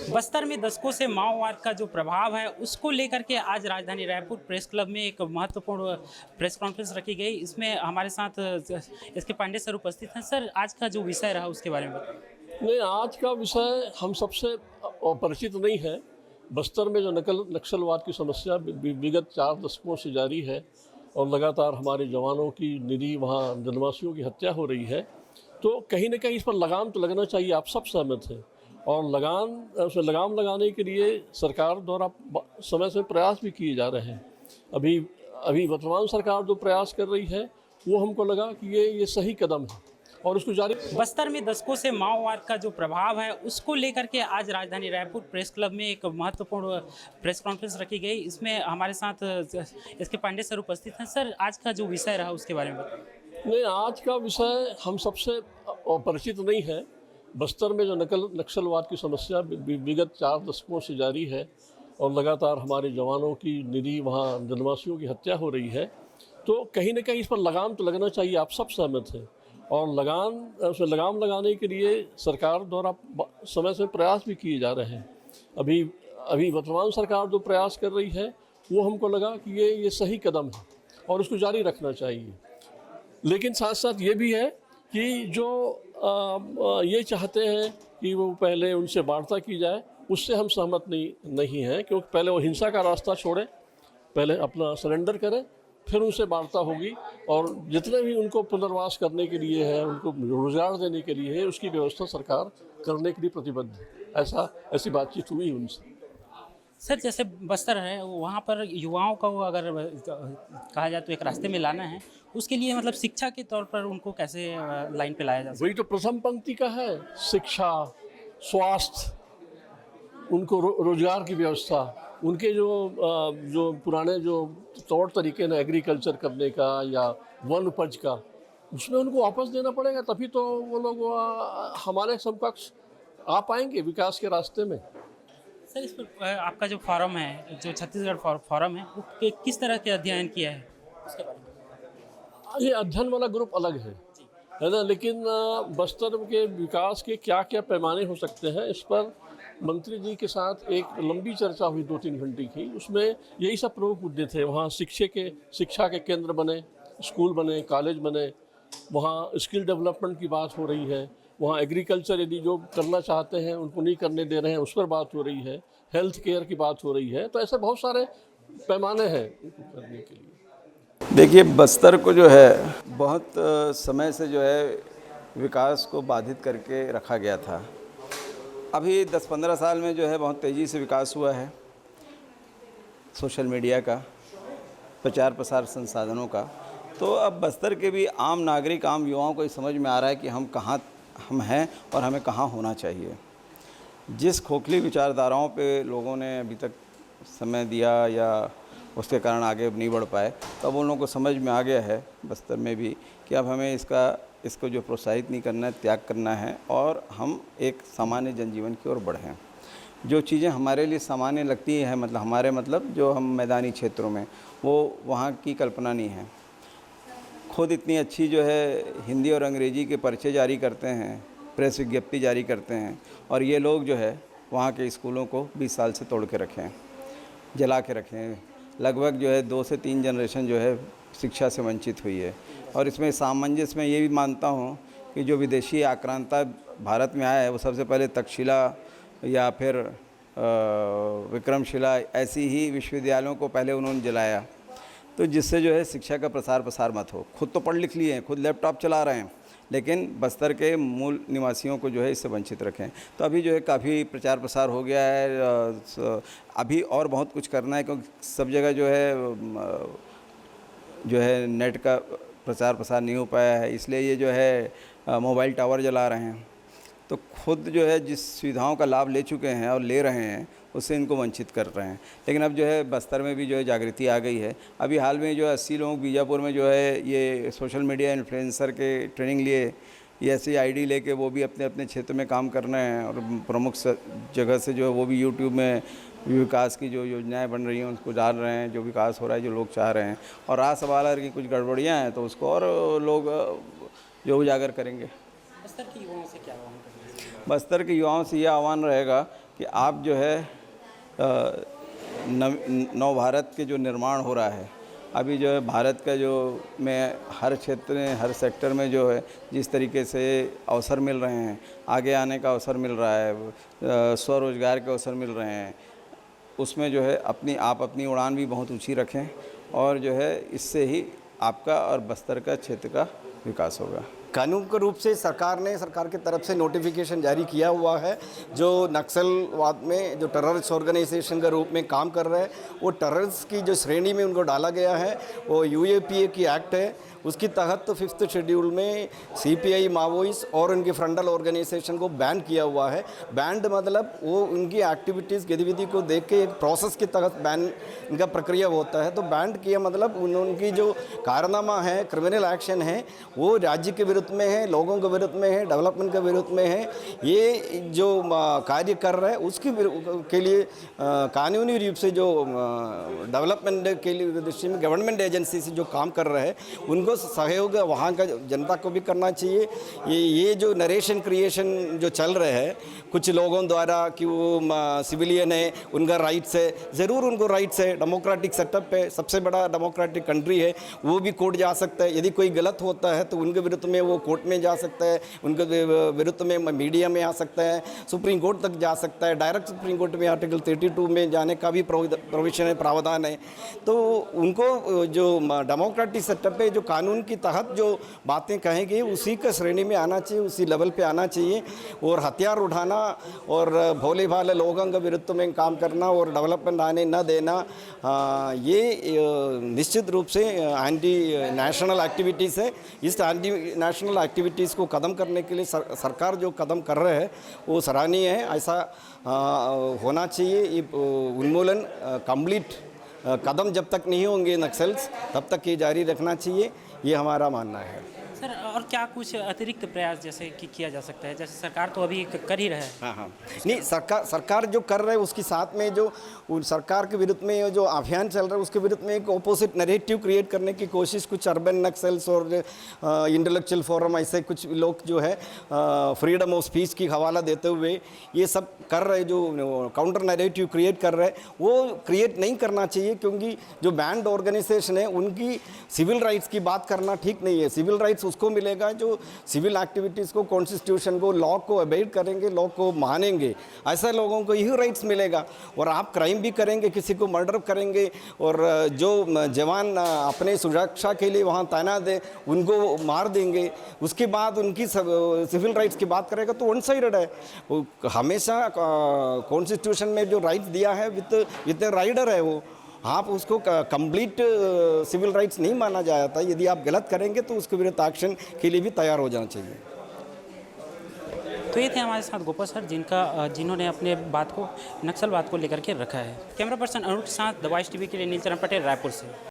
बस्तर में दशकों से माओवाद का जो प्रभाव है उसको लेकर के आज राजधानी रायपुर प्रेस क्लब में एक महत्वपूर्ण प्रेस कॉन्फ्रेंस रखी गई। इसमें हमारे साथ इसके पांडे सर उपस्थित हैं। सर, आज का जो विषय रहा उसके बारे में बताइए। नहीं, आज का विषय हम सबसे परिचित नहीं है। बस्तर में जो नक्सलवाद की समस्या विगत 4 दशकों से जारी है और लगातार हमारे जवानों की निरीह वहाँ जनवासियों की हत्या हो रही है, तो कहीं ना कहीं इस पर लगाम तो लगना चाहिए। आप सब सहमत हैं और लगाम लगाने के लिए सरकार द्वारा समय से प्रयास भी किए जा रहे हैं। अभी अभी वर्तमान सरकार जो प्रयास कर रही है वो हमको लगा कि ये सही कदम है और उसको जारी। बस्तर में दशकों से माओवाद का जो प्रभाव है उसको लेकर के आज राजधानी रायपुर प्रेस क्लब में एक महत्वपूर्ण प्रेस कॉन्फ्रेंस रखी गई। इसमें हमारे साथ इसके पांडे सर उपस्थित हैं। सर, आज का जो विषय रहा उसके बारे में बताइए। नहीं, आज का विषय हम सबसे परिचित नहीं है। बस्तर में जो नक्सलवाद की समस्या विगत 4 दशकों से जारी है और लगातार हमारे जवानों की निरीह वहाँ जनवासियों की हत्या हो रही है, तो कहीं ना कहीं इस पर लगाम तो लगना चाहिए। आप सब सहमत हैं और लगाम लगाने के लिए सरकार द्वारा समय से प्रयास भी किए जा रहे हैं। अभी अभी वर्तमान सरकार जो प्रयास कर रही है वो हमको लगा कि ये सही कदम है और उसको जारी रखना चाहिए। लेकिन साथ साथ ये भी है कि जो ये चाहते हैं कि वो पहले उनसे वार्ता की जाए, उससे हम सहमत नहीं हैं, क्योंकि पहले वो हिंसा का रास्ता छोड़े, पहले अपना सरेंडर करें, फिर उनसे वार्ता होगी और जितने भी उनको पुनर्वास करने के लिए है, उनको रोजगार देने के लिए है, उसकी व्यवस्था सरकार करने के लिए प्रतिबद्ध है। ऐसी बातचीत हुई उनसे। सर, जैसे बस्तर है वहाँ पर युवाओं को अगर कहा जाए तो एक रास्ते में लाना है, उसके लिए मतलब शिक्षा के तौर पर उनको कैसे लाइन पे लाया जा सकता है? वही तो प्रथम पंक्ति का है, शिक्षा, स्वास्थ्य, उनको रोजगार की व्यवस्था, उनके जो पुराने जो तौर तरीके हैं एग्रीकल्चर करने का या वन उपज का, उसमें उनको वापस देना पड़ेगा, तभी तो वो लोग हमारे समकक्ष आ पाएंगे विकास के रास्ते में। सर, इस पर आपका जो फॉरम है, जो छत्तीसगढ़ फॉरम है, वो किस तरह के अध्ययन किया है उसके बारे में? ये अध्ययन वाला ग्रुप अलग है ना, लेकिन बस्तर के विकास के क्या क्या पैमाने हो सकते हैं, इस पर मंत्री जी के साथ एक लंबी चर्चा हुई 2-3 घंटे की। उसमें यही सब प्रमुख मुद्दे थे। वहाँ शिक्षा के केंद्र बने, स्कूल बने, कॉलेज बने, वहाँ स्किल डेवलपमेंट की बात हो रही है, वहाँ एग्रीकल्चर यदि जो करना चाहते हैं उनको नहीं करने दे रहे हैं उस पर बात हो रही है, हेल्थ केयर की बात हो रही है। तो ऐसे बहुत सारे पैमाने हैं करने के लिए। देखिए, बस्तर को जो है बहुत समय से जो है विकास को बाधित करके रखा गया था। अभी 10-15 साल में जो है बहुत तेज़ी से विकास हुआ है, सोशल मीडिया का, प्रचार प्रसार संसाधनों का। तो अब बस्तर के भी आम नागरिक, आम युवाओं को ये समझ में आ रहा है कि हम कहाँ हम हैं और हमें कहाँ होना चाहिए। जिस खोखली विचारधाराओं पे लोगों ने अभी तक समय दिया या उसके कारण आगे नहीं बढ़ पाए, तब उन लोगों को समझ में आ गया है बस्तर में भी कि अब हमें इसको जो प्रोत्साहित नहीं करना है, त्याग करना है और हम एक सामान्य जनजीवन की ओर बढ़ें। जो चीज़ें हमारे लिए सामान्य लगती हैं, मतलब जो हम मैदानी क्षेत्रों में, वो वहाँ की कल्पना नहीं है। खुद इतनी अच्छी जो है हिंदी और अंग्रेजी के पर्चे जारी करते हैं, प्रेस विज्ञप्ति जारी करते हैं, और ये लोग जो है वहाँ के स्कूलों को 20 साल से तोड़ के रखें, जला के रखें। लगभग जो है 2 से 3 जनरेशन जो है शिक्षा से वंचित हुई है। और इसमें सामंजस्य मैं ये भी मानता हूँ कि जो विदेशी आक्रांता भारत में आया है वो सबसे पहले तक्षशिला या फिर विक्रमशिला, ऐसी ही विश्वविद्यालयों को पहले उन्होंने जलाया, तो जिससे जो है शिक्षा का प्रसार मत हो। खुद तो पढ़ लिख लिए हैं, खुद लैपटॉप चला रहे हैं, लेकिन बस्तर के मूल निवासियों को जो है इससे वंचित रखें। तो अभी जो है काफ़ी प्रचार प्रसार हो गया है। अभी और बहुत कुछ करना है, क्योंकि सब जगह जो है नेट का प्रचार प्रसार नहीं हो पाया है, इसलिए ये जो है मोबाइल टावर जला रहे हैं। तो खुद जो है जिस सुविधाओं का लाभ ले चुके हैं और ले रहे हैं, उससे इनको वंचित कर रहे हैं। लेकिन अब जो है बस्तर में भी जो है जागृति आ गई है। अभी हाल में जो 80 लोग बीजापुर में जो है ये सोशल मीडिया इन्फ्लुएंसर के ट्रेनिंग लिए, ये ऐसी आईडी लेके वो भी अपने अपने क्षेत्र में काम कर रहे हैं और प्रमुख जगह से जो है वो भी यूट्यूब में विकास की जो योजनाएं बन रही हैं उसको डाल रहे हैं, जो विकास हो रहा है, जो लोग चाह रहे हैं। और रहा सवाल है कि कुछ गड़बड़ियाँ हैं तो उसको और लोग जो उजागर करेंगे। बस्तर के युवाओं से क्या आह्वान करेंगे? बस्तर के युवाओं से यह आह्वान रहेगा कि आप जो है नव भारत के जो निर्माण हो रहा है, अभी जो है भारत का जो में हर क्षेत्र में हर सेक्टर में जो है जिस तरीके से अवसर मिल रहे हैं, आगे आने का अवसर मिल रहा है, स्वरोजगार के अवसर मिल रहे हैं, उसमें जो है अपनी उड़ान भी बहुत ऊंची रखें और जो है इससे ही आपका और बस्तर का क्षेत्र का विकास होगा। कानून के रूप से सरकार की तरफ से नोटिफिकेशन जारी किया हुआ है। जो नक्सलवाद में जो टेररिस्ट ऑर्गेनाइजेशन के रूप में काम कर रहे हैं, वो टेररिस्ट की जो श्रेणी में उनको डाला गया है, वो यूएपीए की एक्ट है, उसके तहत तो 5th शेड्यूल में सीपीआई मावोइस्ट और उनकी फ्रंटल ऑर्गेनाइजेशन को बैन किया हुआ है। बैंड मतलब वो उनकी एक्टिविटीज़ गतिविधि को देख के एक प्रोसेस के तहत बैन इनका प्रक्रिया होता है। तो बैंड किया मतलब उनकी जो कारनामा है, क्रिमिनल एक्शन है, वो राज्य के विरुद्ध में है, लोगों के विरुद्ध में है, डेवलपमेंट के विरुद्ध में है। ये जो कार्य कर रहे हैं उसके के लिए कानूनी रूप से जो डेवलपमेंट के लिए दृष्टि में गवर्नमेंट एजेंसी से जो काम कर रहे हैं उनको सहयोग वहाँ का जनता को भी करना चाहिए। ये जो नरेशन क्रिएशन जो चल रहे हैं कुछ लोगों द्वारा कि वो सिविलियन है, उनका राइट्स है, ज़रूर उनको राइट्स है, डेमोक्रेटिक सेटअप है, सबसे बड़ा डेमोक्रेटिक कंट्री है, वो भी कोर्ट जा सकता है। यदि कोई गलत होता है तो उनके विरुद्ध में वो कोर्ट में जा सकता है, उनके विरुद्ध में मीडिया में आ सकता है, सुप्रीम कोर्ट तक जा सकता है, डायरेक्ट सुप्रीम कोर्ट में आर्टिकल 32 में जाने का भी प्रोविजन है, प्रावधान है। तो उनको जो डेमोक्रेटिक सेटअप है, जो कानून के तहत जो बातें कहेंगे उसी का श्रेणी में आना चाहिए, उसी लेवल पे आना चाहिए। और हथियार उठाना और भोले भाले लोगों के विरुद्ध में काम करना और डेवलपमेंट आने न देना, ये निश्चित रूप से एंटी नेशनल एक्टिविटीज़ है। इस एंटी नेशनल एक्टिविटीज़ को ख़त्म करने के लिए सरकार जो कदम कर रहे हैं वो सराहनीय है। ऐसा होना चाहिए। ये उन्मूलन कंप्लीट कदम जब तक नहीं होंगे नक्सल्स, तब तक ये जारी रखना चाहिए, ये हमारा मानना है। सर और क्या कुछ अतिरिक्त प्रयास जैसे कि किया जा सकता है, जैसे सरकार तो अभी कर ही रहा है। हाँ नहीं, सरकार जो कर रहा है उसके साथ में जो सरकार के विरुद्ध में जो अभियान चल रहा है उसके विरुद्ध में एक ऑपोजिट नैरेटिव क्रिएट करने की कोशिश कुछ अर्बन नक्सल्स और इंटेलेक्चुअल फोरम ऐसे कुछ लोग जो है फ्रीडम ऑफ स्पीच की हवाला देते हुए ये सब कर रहे, जो काउंटर नैरेटिव क्रिएट कर रहे हैं, वो क्रिएट नहीं करना चाहिए। क्योंकि जो बैंड ऑर्गेनाइजेशन है उनकी सिविल राइट्स की बात करना ठीक नहीं है। सिविल राइट्स उसको मिलेगा जो सिविल एक्टिविटीज़ को, कॉन्स्टिट्यूशन को, लॉ को अबेड करेंगे, लॉ को मानेंगे, ऐसे लोगों को यही राइट्स मिलेगा। और आप क्राइम भी करेंगे, किसी को मर्डर करेंगे और जो जवान अपने सुरक्षा के लिए वहाँ तैनात है उनको मार देंगे, उसके बाद उनकी सिविल राइट्स की बात करेगा तो वन साइडेड है। हमेशा कॉन्स्टिट्यूशन में जो राइट्स दिया है विद राइडर है वो, आप उसको कंप्लीट सिविल राइट्स नहीं माना जाता। यदि आप गलत करेंगे तो उसके विरुद्ध एक्शन के लिए भी तैयार हो जाना चाहिए। तो ये थे हमारे साथ गोपाल सर जिन्होंने अपने बात को नक्सलवाद को लेकर के रखा है। कैमरा पर्सन अरुण के साथ द वॉइस टीवी के लिए नीलचरण पटेल, रायपुर से।